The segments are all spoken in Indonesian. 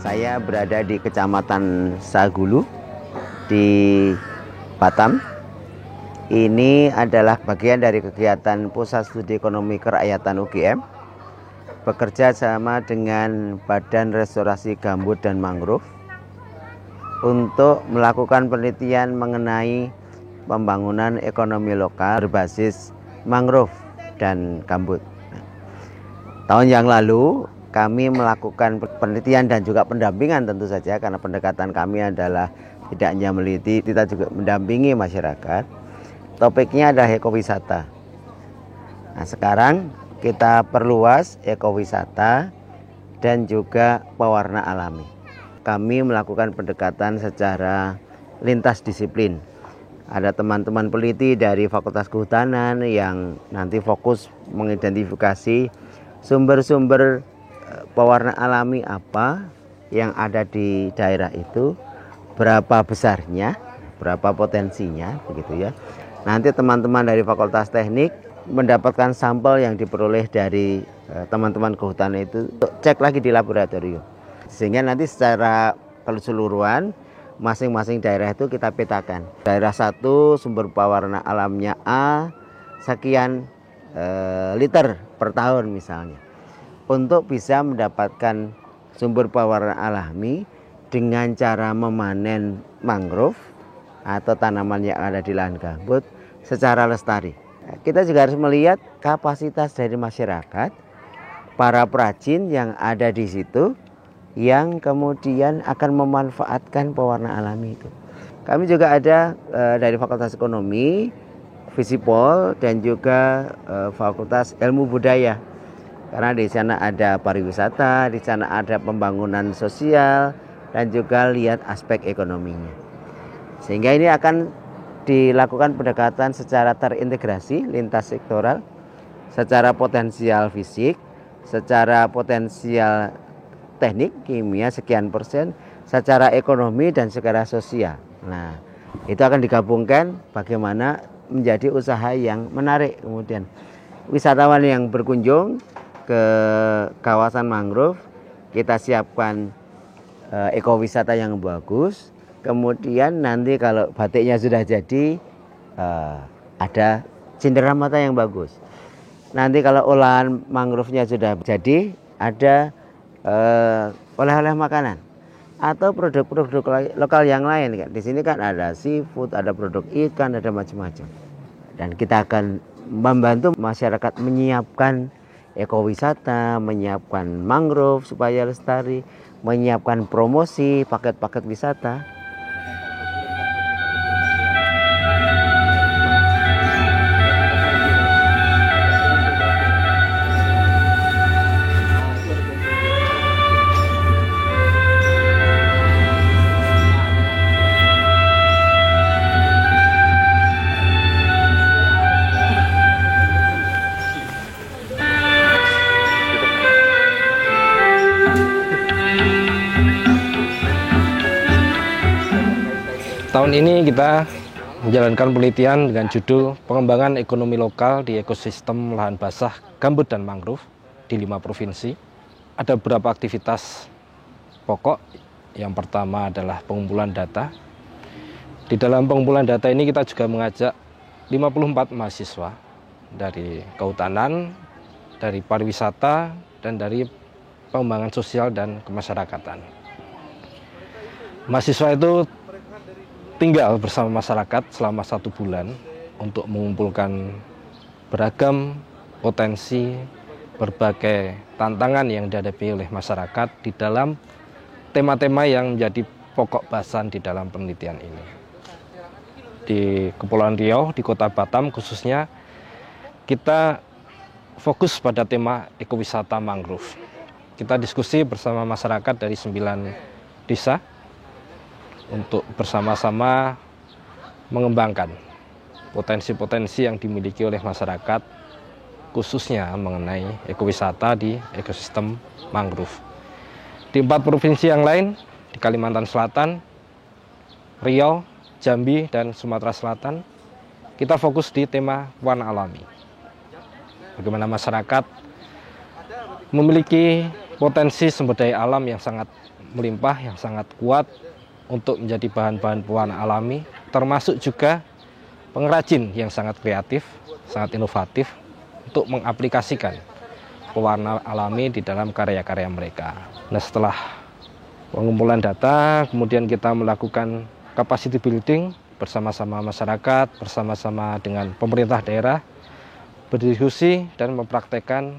Saya berada di Kecamatan Sagulu di Batam. Ini adalah bagian dari kegiatan Pusat Studi Ekonomi Kerakyatan UGM, bekerja sama dengan Badan Restorasi Gambut dan Mangrove untuk melakukan penelitian mengenai pembangunan ekonomi lokal berbasis mangrove dan gambut. Tahun yang lalu kami melakukan penelitian dan juga pendampingan tentu saja, karena pendekatan kami adalah tidak hanya meliti, kita juga mendampingi masyarakat. Topiknya adalah ekowisata. Nah, sekarang kita perluas ekowisata dan juga pewarna alami. Kami melakukan pendekatan secara lintas disiplin. Ada teman-teman peneliti dari Fakultas Kehutanan yang nanti fokus mengidentifikasi sumber-sumber pewarna alami apa yang ada di daerah itu, berapa besarnya, berapa potensinya, begitu ya. Nanti teman-teman dari Fakultas Teknik mendapatkan sampel yang diperoleh dari teman-teman kehutanan itu, cek lagi di laboratorium. Sehingga nanti secara keseluruhan masing-masing daerah itu kita petakan. Daerah satu sumber pewarna alamnya A, sekian liter per tahun misalnya. Untuk bisa mendapatkan sumber pewarna alami dengan cara memanen mangrove atau tanaman yang ada di lahan gambut secara lestari. Kita juga harus melihat kapasitas dari masyarakat, para perajin yang ada di situ, yang kemudian akan memanfaatkan pewarna alami itu. Kami juga ada dari Fakultas Ekonomi, Visipol, dan juga Fakultas Ilmu Budaya. Karena di sana ada pariwisata, di sana ada pembangunan sosial, dan juga lihat aspek ekonominya. Sehingga ini akan dilakukan pendekatan secara terintegrasi, lintas sektoral, secara potensial fisik, secara potensial teknik, kimia sekian persen, secara ekonomi dan secara sosial. Nah, itu akan digabungkan bagaimana menjadi usaha yang menarik. Kemudian wisatawan yang berkunjung ke kawasan mangrove, kita siapkan ekowisata yang bagus. Kemudian nanti kalau batiknya sudah jadi, ada cenderamata yang bagus. Nanti kalau olahan mangrove-nya sudah jadi, ada oleh-oleh makanan atau produk-produk lokal yang lain. Di sini kan ada seafood, ada produk ikan, ada macam-macam. Dan kita akan membantu masyarakat menyiapkan ekowisata, menyiapkan mangrove supaya lestari, menyiapkan promosi, paket-paket wisata. Tahun ini kita menjalankan penelitian dengan judul Pengembangan Ekonomi Lokal di Ekosistem Lahan Basah, Gambut, dan Mangrove di 5 provinsi. Ada beberapa aktivitas pokok. Yang pertama adalah pengumpulan data. Di dalam pengumpulan data ini kita juga mengajak 54 mahasiswa dari kehutanan, dari pariwisata, dan dari pengembangan sosial dan kemasyarakatan. Mahasiswa itu tinggal bersama masyarakat selama 1 bulan untuk mengumpulkan beragam potensi, berbagai tantangan yang dihadapi oleh masyarakat di dalam tema-tema yang menjadi pokok bahasan di dalam penelitian ini. Di Kepulauan Riau, di Kota Batam khususnya, kita fokus pada tema ekowisata mangrove. Kita diskusi bersama masyarakat dari 9 desa untuk bersama-sama mengembangkan potensi-potensi yang dimiliki oleh masyarakat, khususnya mengenai ekowisata di ekosistem mangrove. Di 4 provinsi yang lain, di Kalimantan Selatan, Riau, Jambi, dan Sumatera Selatan, kita fokus di tema warna alami. Bagaimana masyarakat memiliki potensi sumber daya alam yang sangat melimpah, yang sangat kuat, untuk menjadi bahan-bahan pewarna alami, termasuk juga pengrajin yang sangat kreatif, sangat inovatif untuk mengaplikasikan pewarna alami di dalam karya-karya mereka. Nah, setelah pengumpulan data, kemudian kita melakukan capacity building bersama-sama masyarakat, bersama-sama dengan pemerintah daerah, berdiskusi dan mempraktekkan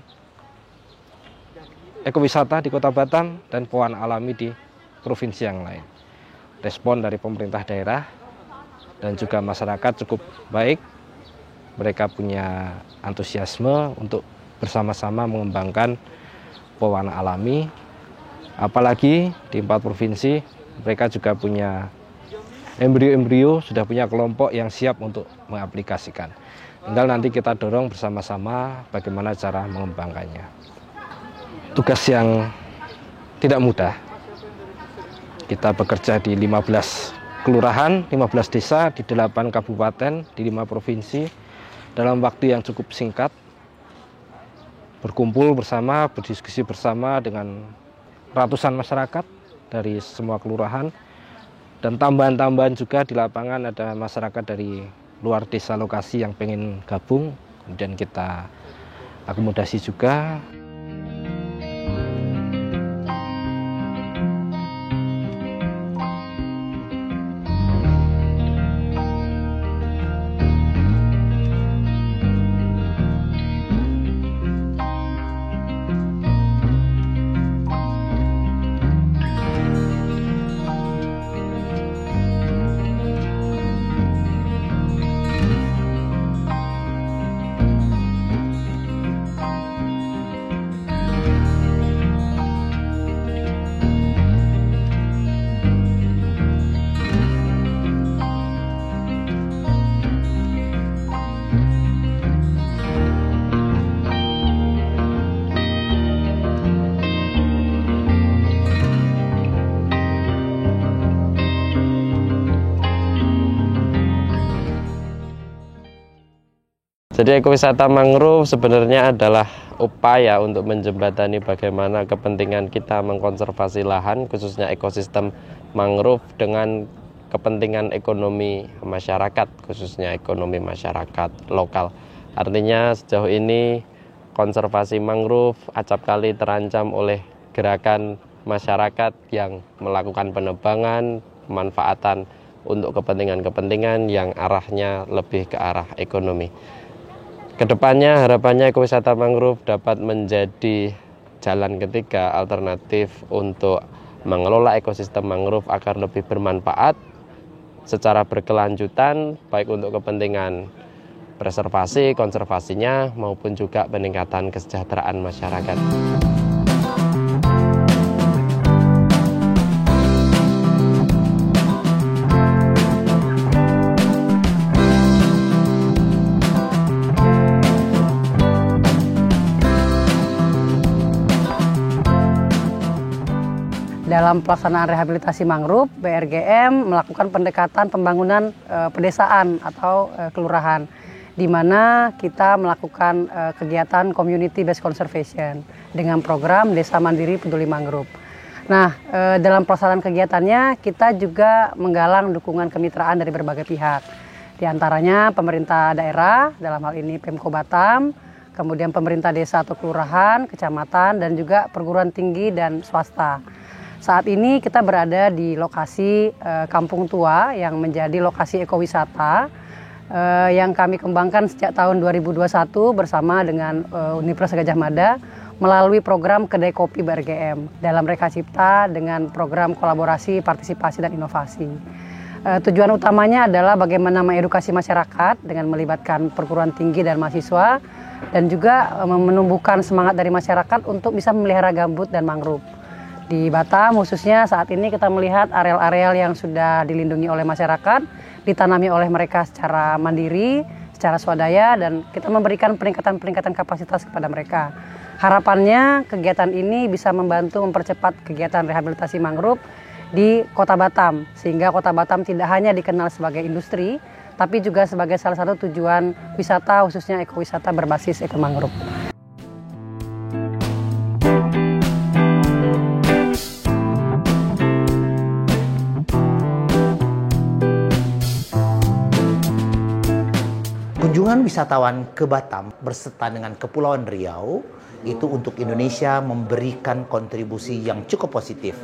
ekowisata di Kota Batam dan pewarna alami di provinsi yang lain. Respon dari pemerintah daerah dan juga masyarakat cukup baik. Mereka punya antusiasme untuk bersama-sama mengembangkan pewarna alami. Apalagi di 4 provinsi mereka juga punya embrio-embrio, sudah punya kelompok yang siap untuk mengaplikasikan. Tinggal nanti kita dorong bersama-sama bagaimana cara mengembangkannya. Tugas yang tidak mudah. Kita bekerja di 15 kelurahan, 15 desa, di 8 kabupaten, di 5 provinsi, dalam waktu yang cukup singkat, berkumpul bersama, berdiskusi bersama dengan ratusan masyarakat dari semua kelurahan, dan tambahan-tambahan juga di lapangan ada masyarakat dari luar desa lokasi yang pengen gabung, kemudian kita akomodasi juga. Jadi ekowisata mangrove sebenarnya adalah upaya untuk menjembatani bagaimana kepentingan kita mengkonservasi lahan, khususnya ekosistem mangrove, dengan kepentingan ekonomi masyarakat, khususnya ekonomi masyarakat lokal. Artinya sejauh ini konservasi mangrove acapkali terancam oleh gerakan masyarakat yang melakukan penebangan, pemanfaatan untuk kepentingan-kepentingan yang arahnya lebih ke arah ekonomi. Kedepannya harapannya ekowisata mangrove dapat menjadi jalan ketiga alternatif untuk mengelola ekosistem mangrove agar lebih bermanfaat secara berkelanjutan, baik untuk kepentingan preservasi, konservasinya, maupun juga peningkatan kesejahteraan masyarakat. Dalam pelaksanaan rehabilitasi mangrove, BRGM melakukan pendekatan pembangunan pedesaan atau kelurahan, di mana kita melakukan kegiatan community based conservation dengan program Desa Mandiri Peduli Mangrove. Nah, dalam pelaksanaan kegiatannya kita juga menggalang dukungan kemitraan dari berbagai pihak, di antaranya pemerintah daerah, dalam hal ini Pemko Batam, kemudian pemerintah desa atau kelurahan, kecamatan, dan juga perguruan tinggi dan swasta. Saat ini kita berada di lokasi Kampung Tua yang menjadi lokasi ekowisata yang kami kembangkan sejak tahun 2021 bersama dengan Universitas Gadjah Mada melalui program Kedai Kopi BRGM dalam Reka Cipta dengan program kolaborasi, partisipasi, dan inovasi. Tujuan utamanya adalah bagaimana mengedukasi masyarakat dengan melibatkan perguruan tinggi dan mahasiswa, dan juga menumbuhkan semangat dari masyarakat untuk bisa memelihara gambut dan mangrove. Di Batam khususnya saat ini kita melihat areal-areal yang sudah dilindungi oleh masyarakat, ditanami oleh mereka secara mandiri, secara swadaya, dan kita memberikan peningkatan kapasitas kepada mereka. Harapannya kegiatan ini bisa membantu mempercepat kegiatan rehabilitasi mangrove di Kota Batam, sehingga Kota Batam tidak hanya dikenal sebagai industri, tapi juga sebagai salah satu tujuan wisata, khususnya ekowisata berbasis ekomangrove. Kunjungan wisatawan ke Batam berserta dengan Kepulauan Riau itu untuk Indonesia memberikan kontribusi yang cukup positif,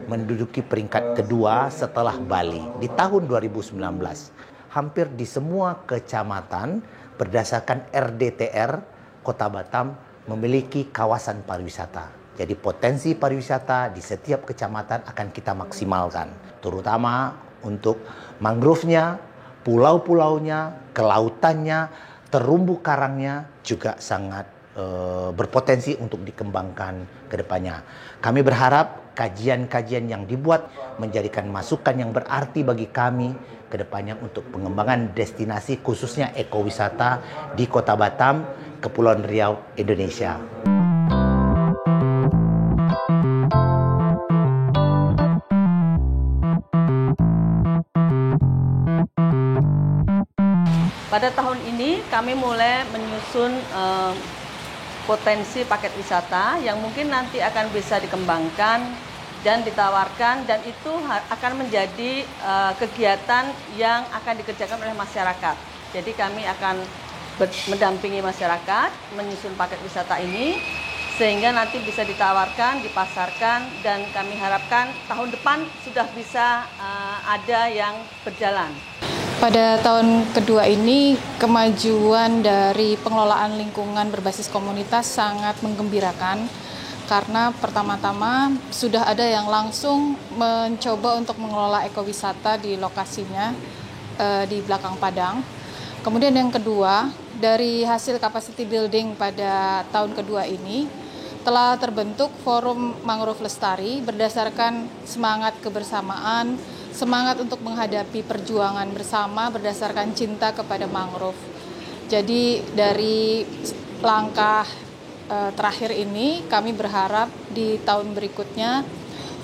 menduduki peringkat kedua setelah Bali di tahun 2019. Hampir di semua kecamatan berdasarkan RDTR Kota Batam memiliki kawasan pariwisata. Jadi potensi pariwisata di setiap kecamatan akan kita maksimalkan, terutama untuk mangrove-nya, pulau-pulaunya, kelautannya, terumbu karangnya juga sangat berpotensi untuk dikembangkan ke depannya. Kami berharap kajian-kajian yang dibuat menjadikan masukan yang berarti bagi kami ke depannya untuk pengembangan destinasi khususnya ekowisata di Kota Batam, Kepulauan Riau, Indonesia. Pada tahun ini kami mulai menyusun potensi paket wisata yang mungkin nanti akan bisa dikembangkan dan ditawarkan, dan itu akan menjadi kegiatan yang akan dikerjakan oleh masyarakat. Jadi kami akan mendampingi masyarakat menyusun paket wisata ini sehingga nanti bisa ditawarkan, dipasarkan, dan kami harapkan tahun depan sudah bisa ada yang berjalan. Pada tahun kedua ini, kemajuan dari pengelolaan lingkungan berbasis komunitas sangat menggembirakan karena pertama-tama sudah ada yang langsung mencoba untuk mengelola ekowisata di lokasinya di belakang Padang. Kemudian yang kedua, dari hasil capacity building pada tahun kedua ini, telah terbentuk Forum Mangrove Lestari berdasarkan semangat kebersamaan, semangat untuk menghadapi perjuangan bersama berdasarkan cinta kepada mangrove. Jadi dari langkah terakhir ini kami berharap di tahun berikutnya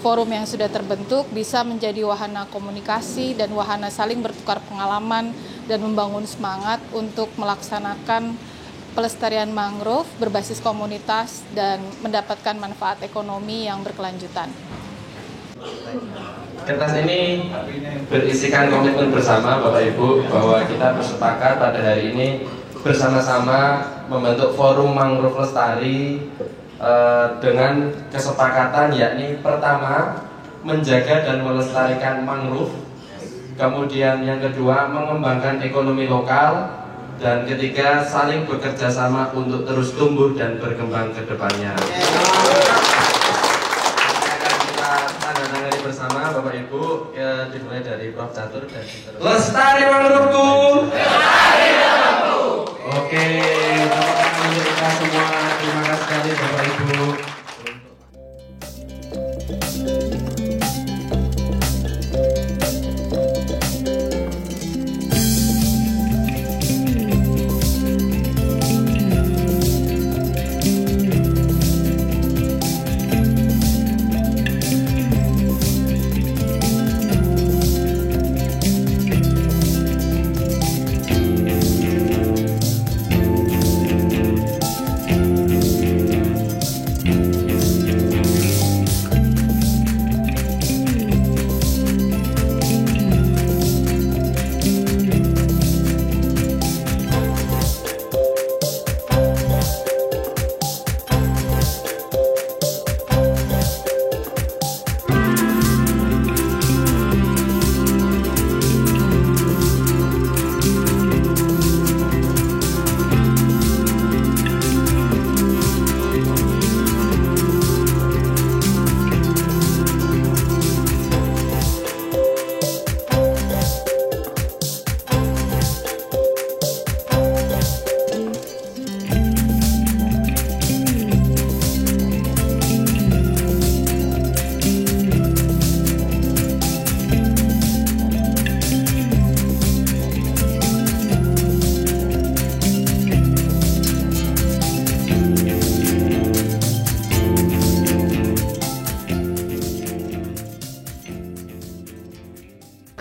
forum yang sudah terbentuk bisa menjadi wahana komunikasi dan wahana saling bertukar pengalaman dan membangun semangat untuk melaksanakan pelestarian mangrove berbasis komunitas dan mendapatkan manfaat ekonomi yang berkelanjutan. Kertas ini berisikan komitmen bersama Bapak Ibu bahwa kita bersepakat pada hari ini bersama-sama membentuk Forum Mangrove Lestari dengan kesepakatan yakni pertama menjaga dan melestarikan mangrove, kemudian yang kedua mengembangkan ekonomi lokal, dan ketiga saling bekerja sama untuk terus tumbuh dan berkembang ke depannya. Bersama Bapak Ibu dimulai dari Prof. Catur dan Lestari Mangrovku. Lestari Mangrovku. Oke, tepuk tangan untuk kita semua. Terima kasih sekali Bapak Ibu.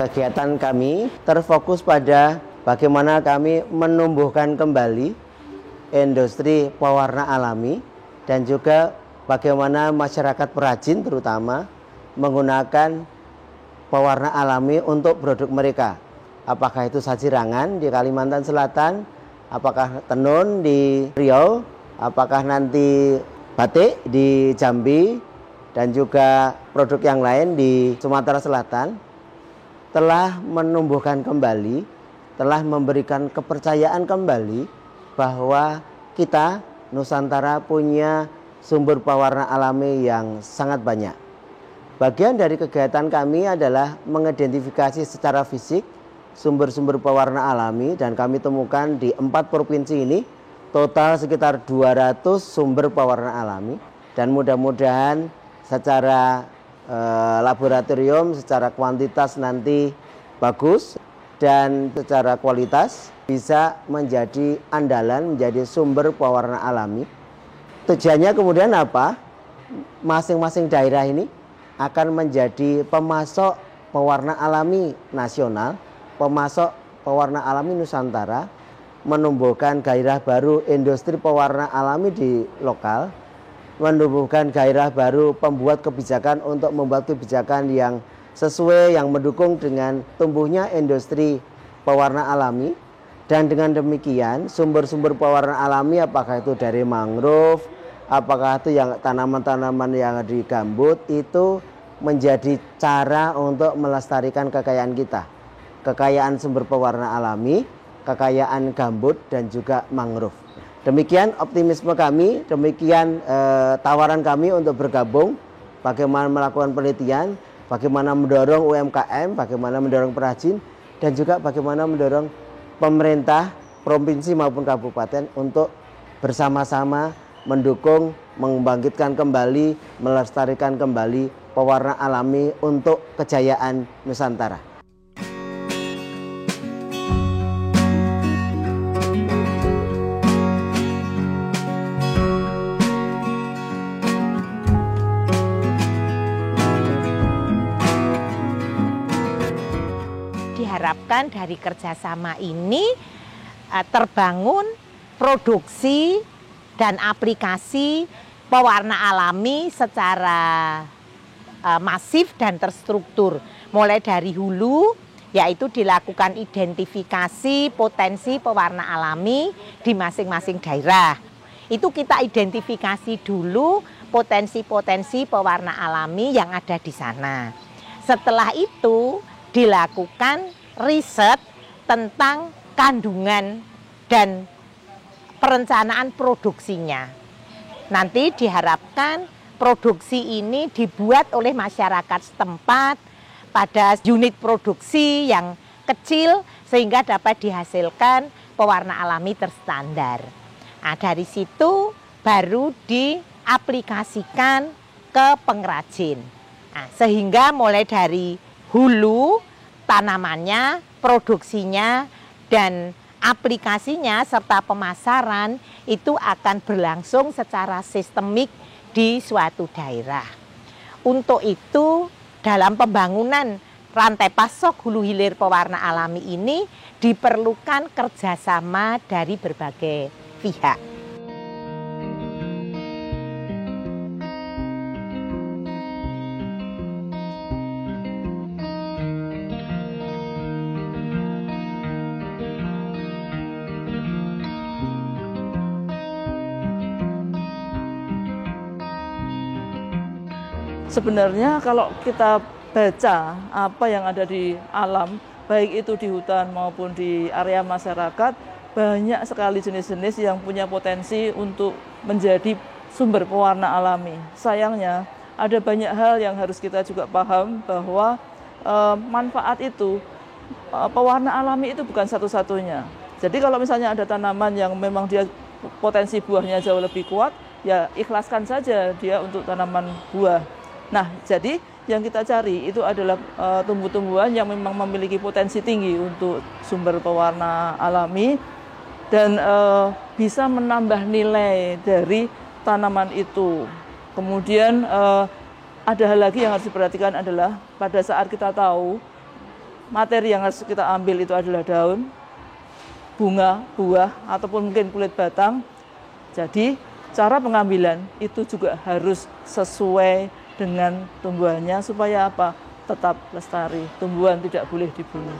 Kegiatan kami terfokus pada bagaimana kami menumbuhkan kembali industri pewarna alami dan juga bagaimana masyarakat perajin terutama menggunakan pewarna alami untuk produk mereka. Apakah itu sajirangan di Kalimantan Selatan, apakah tenun di Riau, apakah nanti batik di Jambi, dan juga produk yang lain di Sumatera Selatan, telah menumbuhkan kembali, telah memberikan kepercayaan kembali bahwa kita Nusantara punya sumber pewarna alami yang sangat banyak. Bagian dari kegiatan kami adalah mengidentifikasi secara fisik sumber-sumber pewarna alami, dan kami temukan di 4 provinsi ini total sekitar 200 sumber pewarna alami, dan mudah-mudahan secara laboratorium, secara kuantitas nanti bagus dan secara kualitas bisa menjadi andalan, menjadi sumber pewarna alami. Tujuannya kemudian apa? Masing-masing daerah ini akan menjadi pemasok pewarna alami nasional, pemasok pewarna alami Nusantara, menumbuhkan gairah baru industri pewarna alami di lokal, menumbuhkan gairah baru pembuat kebijakan untuk membuat kebijakan yang sesuai, yang mendukung dengan tumbuhnya industri pewarna alami. Dan dengan demikian sumber-sumber pewarna alami, apakah itu dari mangrove, apakah itu yang tanaman-tanaman yang di gambut, itu menjadi cara untuk melestarikan kekayaan kita. Kekayaan sumber pewarna alami, kekayaan gambut, dan juga mangrove. Demikian optimisme kami, demikian tawaran kami untuk bergabung, bagaimana melakukan penelitian, bagaimana mendorong UMKM, bagaimana mendorong perajin, dan juga bagaimana mendorong pemerintah provinsi maupun kabupaten untuk bersama-sama mendukung, membangkitkan kembali, melestarikan kembali pewarna alami untuk kejayaan Nusantara. Diharapkan dari kerjasama ini terbangun produksi dan aplikasi pewarna alami secara masif dan terstruktur, mulai dari hulu, yaitu dilakukan identifikasi potensi pewarna alami di masing-masing daerah. Itu kita identifikasi dulu potensi-potensi pewarna alami yang ada di sana. Setelah itu dilakukan riset tentang kandungan dan perencanaan produksinya. Nanti diharapkan produksi ini dibuat oleh masyarakat setempat pada unit produksi yang kecil sehingga dapat dihasilkan pewarna alami terstandar. Nah, dari situ baru diaplikasikan ke pengrajin. Nah, sehingga mulai dari hulu, tanamannya, produksinya, dan aplikasinya serta pemasaran itu akan berlangsung secara sistemik di suatu daerah. Untuk itu, dalam pembangunan rantai pasok hulu hilir pewarna alami ini diperlukan kerjasama dari berbagai pihak. Sebenarnya kalau kita baca apa yang ada di alam, baik itu di hutan maupun di area masyarakat, banyak sekali jenis-jenis yang punya potensi untuk menjadi sumber pewarna alami. Sayangnya ada banyak hal yang harus kita juga paham bahwa manfaat itu, pewarna alami itu bukan satu-satunya. Jadi kalau misalnya ada tanaman yang memang dia potensi buahnya jauh lebih kuat, ya ikhlaskan saja dia untuk tanaman buah. Nah, jadi yang kita cari itu adalah tumbuh-tumbuhan yang memang memiliki potensi tinggi untuk sumber pewarna alami dan bisa menambah nilai dari tanaman itu. Kemudian ada hal lagi yang harus diperhatikan adalah pada saat kita tahu materi yang harus kita ambil itu adalah daun, bunga, buah, ataupun mungkin kulit batang. Jadi cara pengambilan itu juga harus sesuai dengan tumbuhannya supaya apa? Tetap lestari. Tumbuhan tidak boleh dibunuh.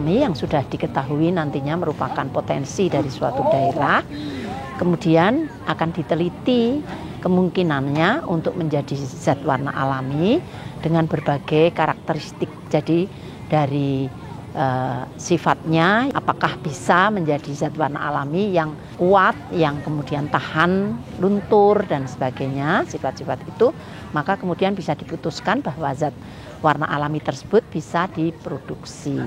Yang sudah diketahui nantinya merupakan potensi dari suatu daerah, kemudian akan diteliti kemungkinannya untuk menjadi zat warna alami dengan berbagai karakteristik. Jadi dari sifatnya apakah bisa menjadi zat warna alami yang kuat, yang kemudian tahan luntur dan sebagainya, sifat-sifat itu, maka kemudian bisa diputuskan bahwa zat warna alami tersebut bisa diproduksi.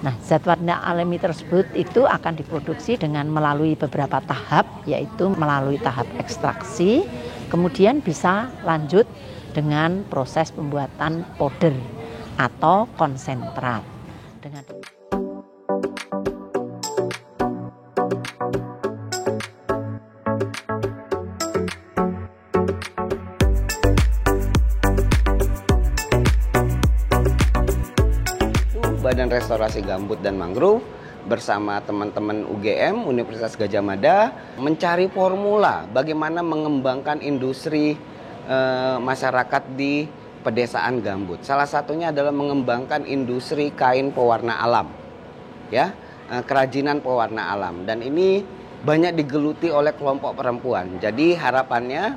Nah, zat warna alami tersebut itu akan diproduksi dengan melalui beberapa tahap, yaitu melalui tahap ekstraksi, kemudian bisa lanjut dengan proses pembuatan powder atau konsentrat. Dengan Badan Restorasi Gambut dan Mangrove bersama teman-teman UGM Universitas Gadjah Mada mencari formula bagaimana mengembangkan industri masyarakat di pedesaan gambut. Salah satunya adalah mengembangkan industri kain pewarna alam, ya, kerajinan pewarna alam. Dan ini banyak digeluti oleh kelompok perempuan. Jadi harapannya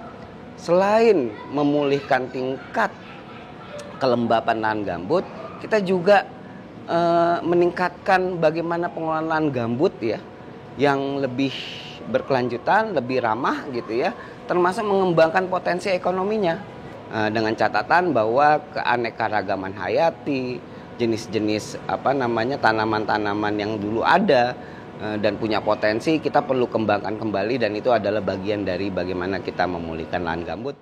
selain memulihkan tingkat kelembapan lahan gambut, kita juga meningkatkan bagaimana pengelolaan gambut ya yang lebih berkelanjutan, lebih ramah gitu ya, termasuk mengembangkan potensi ekonominya dengan catatan bahwa keanekaragaman hayati, jenis-jenis tanaman-tanaman yang dulu ada dan punya potensi kita perlu kembangkan kembali, dan itu adalah bagian dari bagaimana kita memulihkan lahan gambut.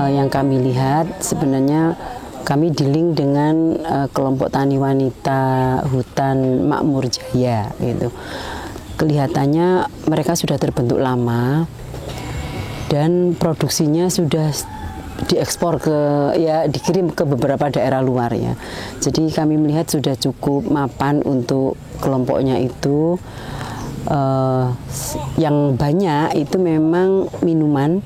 Yang kami lihat sebenarnya kami dealing dengan kelompok tani wanita hutan Makmur Jaya gitu. Kelihatannya mereka sudah terbentuk lama dan produksinya sudah diekspor dikirim ke beberapa daerah luar ya. Jadi kami melihat sudah cukup mapan untuk kelompoknya itu. Yang banyak itu memang minuman.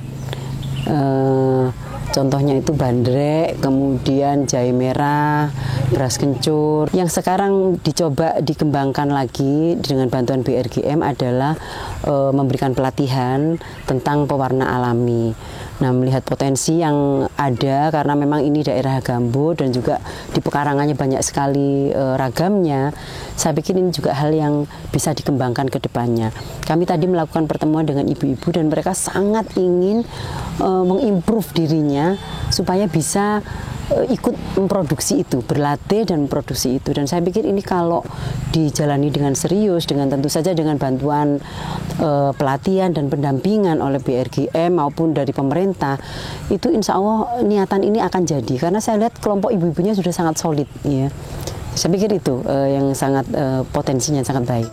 Contohnya itu bandrek, kemudian jahe merah, beras kencur. Yang sekarang dicoba dikembangkan lagi dengan bantuan BRGM adalah memberikan pelatihan tentang pewarna alami. Nah, melihat potensi yang ada karena memang ini daerah gambut dan juga di pekarangannya banyak sekali ragamnya. Saya pikir ini juga hal yang bisa dikembangkan ke depannya. Kami tadi melakukan pertemuan dengan ibu-ibu dan mereka sangat ingin mengimprove dirinya supaya bisa ikut memproduksi itu, berlatih dan memproduksi itu. Dan saya pikir ini kalau dijalani dengan serius, dengan tentu saja dengan bantuan pelatihan dan pendampingan oleh BRGM maupun dari pemerintah, itu insya Allah niatan ini akan jadi. Karena saya lihat kelompok ibu-ibunya sudah sangat solid, ya. Saya pikir itu yang sangat potensinya sangat baik.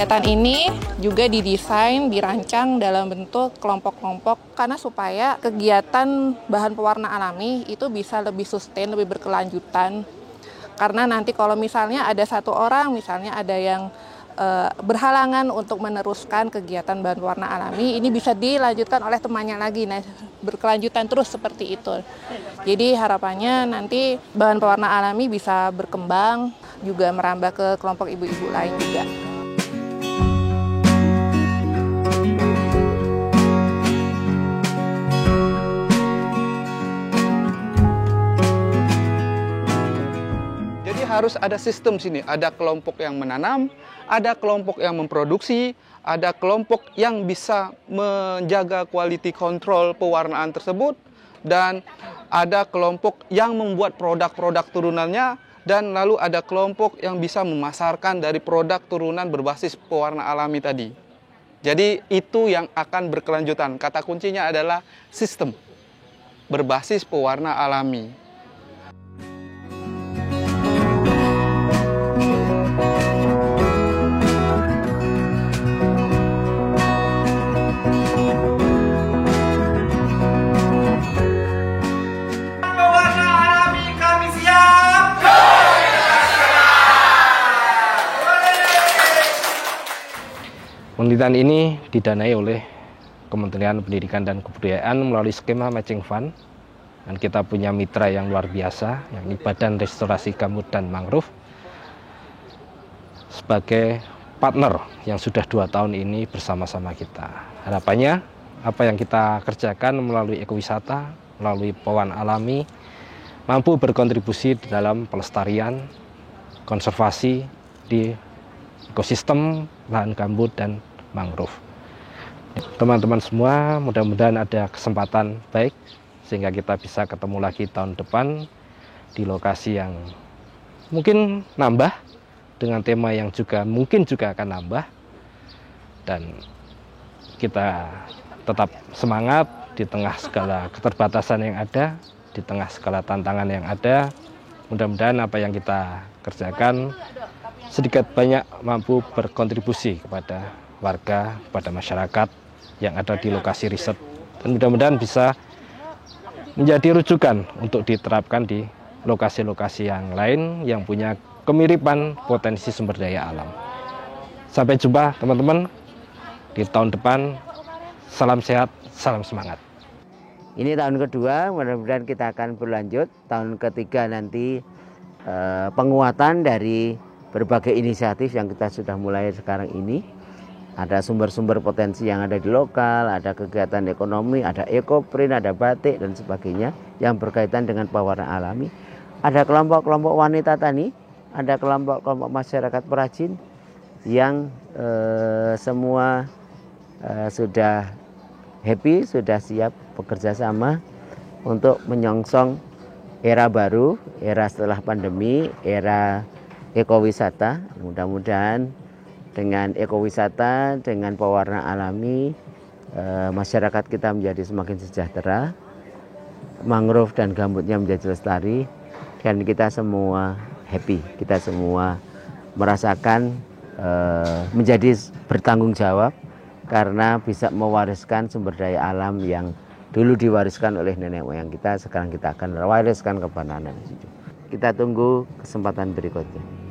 Kegiatan ini juga didesain, dirancang dalam bentuk kelompok-kelompok karena supaya kegiatan bahan pewarna alami itu bisa lebih sustain, lebih berkelanjutan. Karena nanti kalau misalnya ada satu orang, misalnya ada yang berhalangan untuk meneruskan kegiatan bahan pewarna alami, ini bisa dilanjutkan oleh temannya lagi. Nah, berkelanjutan terus seperti itu. Jadi harapannya nanti bahan pewarna alami bisa berkembang, juga merambah ke kelompok ibu-ibu lain juga. harus ada sistem sini. Ada kelompok yang menanam, ada kelompok yang memproduksi, ada kelompok yang bisa menjaga quality control pewarnaan tersebut, dan ada kelompok yang membuat produk-produk turunannya, dan lalu ada kelompok yang bisa memasarkan dari produk turunan berbasis pewarna alami tadi. Jadi itu yang akan berkelanjutan. Kata kuncinya adalah sistem berbasis pewarna alami. Penelitian ini didanai oleh Kementerian Pendidikan dan Kebudayaan melalui skema matching fund, dan kita punya mitra yang luar biasa, yakni Badan Restorasi Gambut dan Mangrove, sebagai partner yang sudah 2 tahun ini bersama-sama kita. Harapannya apa yang kita kerjakan melalui ekowisata, melalui pewarna alami, mampu berkontribusi dalam pelestarian, konservasi di ekosistem lahan gambut dan mangrove. Teman-teman semua, mudah-mudahan ada kesempatan baik sehingga kita bisa ketemu lagi tahun depan di lokasi yang mungkin nambah, dengan tema yang juga mungkin juga akan nambah, dan kita tetap semangat di tengah segala keterbatasan yang ada, di tengah segala tantangan yang ada. Mudah-mudahan apa yang kita kerjakan sedikit banyak mampu berkontribusi kepada warga, kepada masyarakat yang ada di lokasi riset, dan mudah-mudahan bisa menjadi rujukan untuk diterapkan di lokasi-lokasi yang lain yang punya kemiripan potensi sumber daya alam. Sampai jumpa teman-teman di tahun depan. Salam sehat, salam semangat. Ini tahun kedua, mudah-mudahan kita akan berlanjut. Tahun ketiga nanti penguatan dari berbagai inisiatif yang kita sudah mulai sekarang ini. Ada sumber-sumber potensi yang ada di lokal, ada kegiatan ekonomi, ada ekoprint, ada batik dan sebagainya yang berkaitan dengan pewarna alami. Ada kelompok-kelompok wanita tani, ada kelompok-kelompok masyarakat perajin yang semua sudah happy, sudah siap bekerja sama untuk menyongsong era baru, era setelah pandemi, era ekowisata. Mudah-mudahan dengan ekowisata, dengan pewarna alami, masyarakat kita menjadi semakin sejahtera, mangrove dan gambutnya menjadi lestari, dan kita semua happy, kita semua merasakan menjadi bertanggung jawab karena bisa mewariskan sumber daya alam yang dulu diwariskan oleh nenek moyang kita, sekarang kita akan wariskan kepada anak cucu. Kita tunggu kesempatan berikutnya.